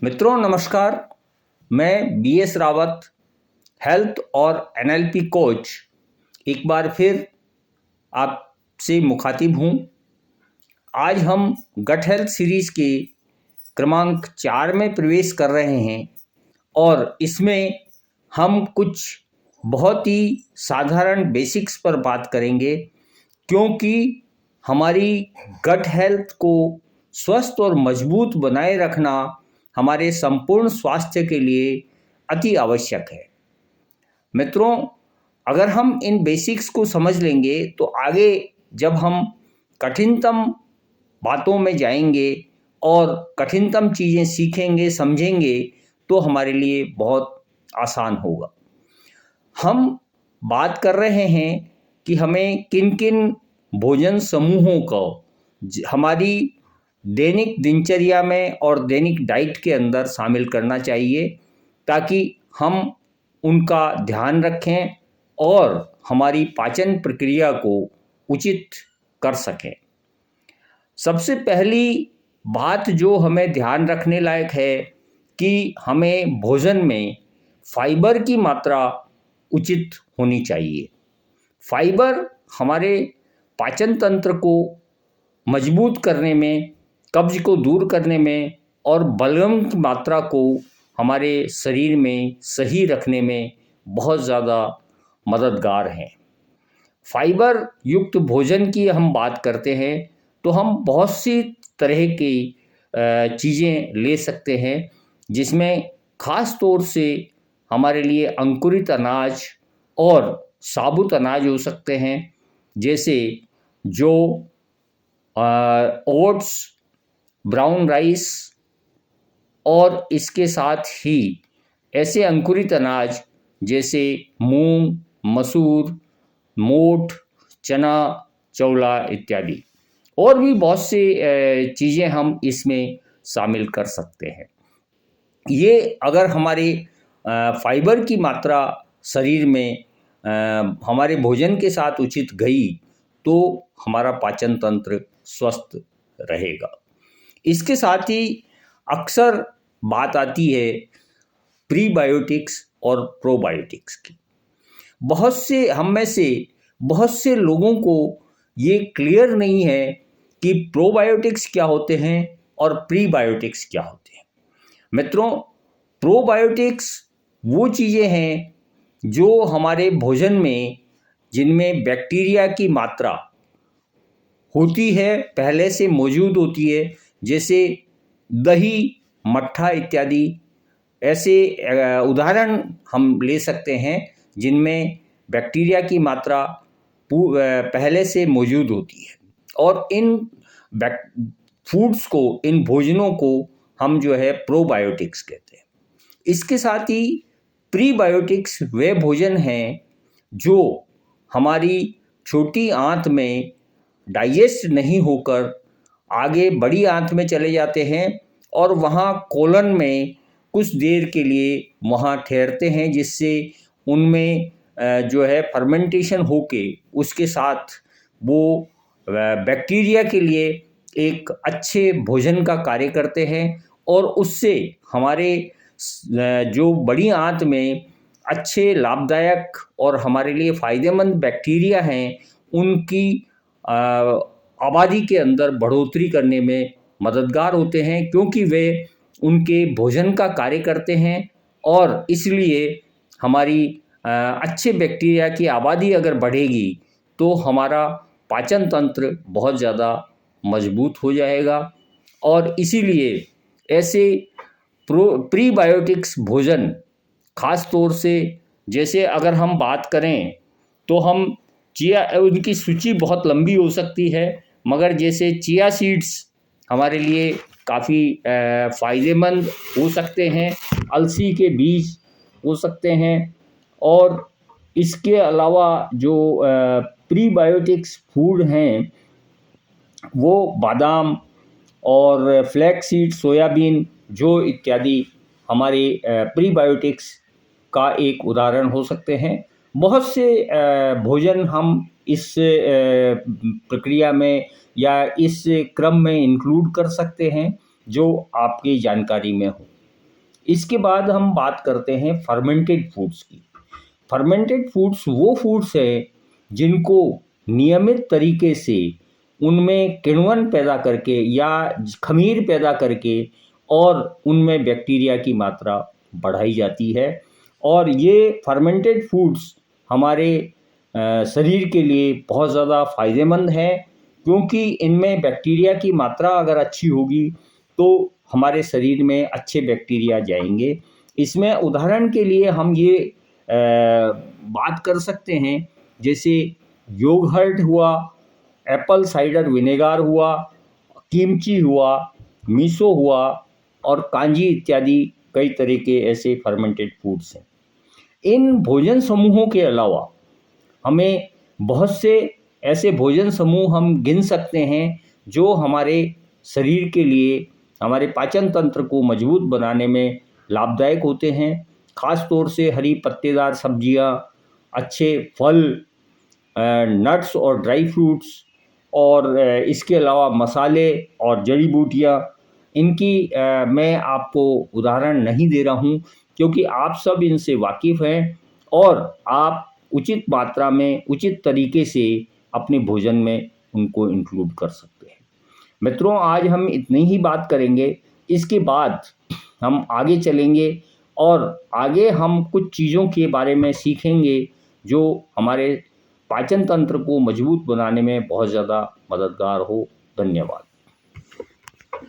मित्रों नमस्कार। मैं BS रावत, हेल्थ और NLP कोच, एक बार फिर आपसे मुखातिब हूँ। आज हम गट हेल्थ सीरीज़ के क्रमांक 4 में प्रवेश कर रहे हैं और इसमें हम कुछ बहुत ही साधारण बेसिक्स पर बात करेंगे, क्योंकि हमारी गट हेल्थ को स्वस्थ और मजबूत बनाए रखना हमारे संपूर्ण स्वास्थ्य के लिए अति आवश्यक है। मित्रों, अगर हम इन बेसिक्स को समझ लेंगे तो आगे जब हम कठिनतम बातों में जाएंगे और कठिनतम चीज़ें सीखेंगे, समझेंगे, तो हमारे लिए बहुत आसान होगा। हम बात कर रहे हैं कि हमें किन किन भोजन समूहों को हमारी दैनिक दिनचर्या में और दैनिक डाइट के अंदर शामिल करना चाहिए, ताकि हम उनका ध्यान रखें और हमारी पाचन प्रक्रिया को उचित कर सकें। सबसे पहली बात जो हमें ध्यान रखने लायक है कि हमें भोजन में फाइबर की मात्रा उचित होनी चाहिए। फाइबर हमारे पाचन तंत्र को मजबूत करने में, कब्ज को दूर करने में और बलगम की मात्रा को हमारे शरीर में सही रखने में बहुत ज़्यादा मददगार हैं। फाइबर युक्त भोजन की हम बात करते हैं तो हम बहुत सी तरह की चीज़ें ले सकते हैं, जिसमें ख़ास तौर से हमारे लिए अंकुरित अनाज और साबुत अनाज हो सकते हैं, जैसे जो ओट्स, ब्राउन राइस और इसके साथ ही ऐसे अंकुरित अनाज जैसे मूंग, मसूर, मोठ, चना, चौला इत्यादि, और भी बहुत से चीज़ें हम इसमें शामिल कर सकते हैं। ये अगर हमारे फाइबर की मात्रा शरीर में हमारे भोजन के साथ उचित गई तो हमारा पाचन तंत्र स्वस्थ रहेगा। इसके साथ ही अक्सर बात आती है प्रीबायोटिक्स और प्रोबायोटिक्स की। बहुत से लोगों को ये क्लियर नहीं है कि प्रोबायोटिक्स क्या होते हैं और प्रीबायोटिक्स क्या होते हैं। मित्रों, प्रोबायोटिक्स वो चीज़ें हैं जो हमारे भोजन में, जिनमें बैक्टीरिया की मात्रा होती है, पहले से मौजूद होती है, जैसे दही, मट्ठा इत्यादि। ऐसे उदाहरण हम ले सकते हैं जिनमें बैक्टीरिया की मात्रा पहले से मौजूद होती है, और इन फूड्स को, इन भोजनों को हम जो है प्रोबायोटिक्स कहते हैं। इसके साथ ही प्रीबायोटिक्स वे भोजन हैं जो हमारी छोटी आंत में डाइजेस्ट नहीं होकर आगे बड़ी आंत में चले जाते हैं और वहाँ कोलन में कुछ देर के लिए वहाँ ठहरते हैं, जिससे उनमें जो है फर्मेंटेशन होके उसके साथ वो बैक्टीरिया के लिए एक अच्छे भोजन का कार्य करते हैं, और उससे हमारे जो बड़ी आंत में अच्छे, लाभदायक और हमारे लिए फ़ायदेमंद बैक्टीरिया हैं, उनकी आबादी के अंदर बढ़ोतरी करने में मददगार होते हैं, क्योंकि वे उनके भोजन का कार्य करते हैं। और इसलिए हमारी अच्छे बैक्टीरिया की आबादी अगर बढ़ेगी तो हमारा पाचन तंत्र बहुत ज़्यादा मजबूत हो जाएगा। और इसीलिए ऐसे प्रीबायोटिक्स भोजन, ख़ास तौर से जैसे अगर हम बात करें तो हम उनकी सूची बहुत लंबी हो सकती है, मगर जैसे चिया सीड्स हमारे लिए काफ़ी फ़ायदेमंद हो सकते हैं, अलसी के बीज हो सकते हैं, और इसके अलावा जो प्रीबायोटिक्स फूड हैं वो बादाम और फ्लैक्स सीड, सोयाबीन, जो इत्यादि हमारे प्रीबायोटिक्स का एक उदाहरण हो सकते हैं। बहुत से भोजन हम इस प्रक्रिया में या इस क्रम में इंक्लूड कर सकते हैं जो आपकी जानकारी में हो। इसके बाद हम बात करते हैं फर्मेंटेड फूड्स की। फर्मेंटेड फूड्स वो फूड्स है जिनको नियमित तरीके से उनमें किण्वन पैदा करके या खमीर पैदा करके और उनमें बैक्टीरिया की मात्रा बढ़ाई जाती है। और ये फर्मेंटेड फूड्स हमारे शरीर के लिए बहुत ज़्यादा फ़ायदेमंद है, क्योंकि इनमें बैक्टीरिया की मात्रा अगर अच्छी होगी तो हमारे शरीर में अच्छे बैक्टीरिया जाएंगे। इसमें उदाहरण के लिए हम ये बात कर सकते हैं, जैसे योगर्ट हुआ, एप्पल साइडर विनेगार हुआ, किमची हुआ, मिसो हुआ और कांजी इत्यादि कई तरह के ऐसे फर्मेंटेड फूड्स हैं। इन भोजन समूहों के अलावा हमें बहुत से ऐसे भोजन समूह हम गिन सकते हैं जो हमारे शरीर के लिए, हमारे पाचन तंत्र को मजबूत बनाने में लाभदायक होते हैं। ख़ास तौर से हरी पत्तेदार सब्जियां, अच्छे फल, नट्स और ड्राई फ्रूट्स और इसके अलावा मसाले और जड़ी बूटियाँ, इनकी मैं आपको उदाहरण नहीं दे रहा हूँ, क्योंकि आप सब इनसे वाकिफ़ हैं और आप उचित मात्रा में, उचित तरीके से अपने भोजन में उनको इंक्लूड कर सकते हैं। मित्रों, आज हम इतनी ही बात करेंगे। इसके बाद हम आगे चलेंगे और आगे हम कुछ चीज़ों के बारे में सीखेंगे जो हमारे पाचन तंत्र को मजबूत बनाने में बहुत ज़्यादा मददगार हो। धन्यवाद।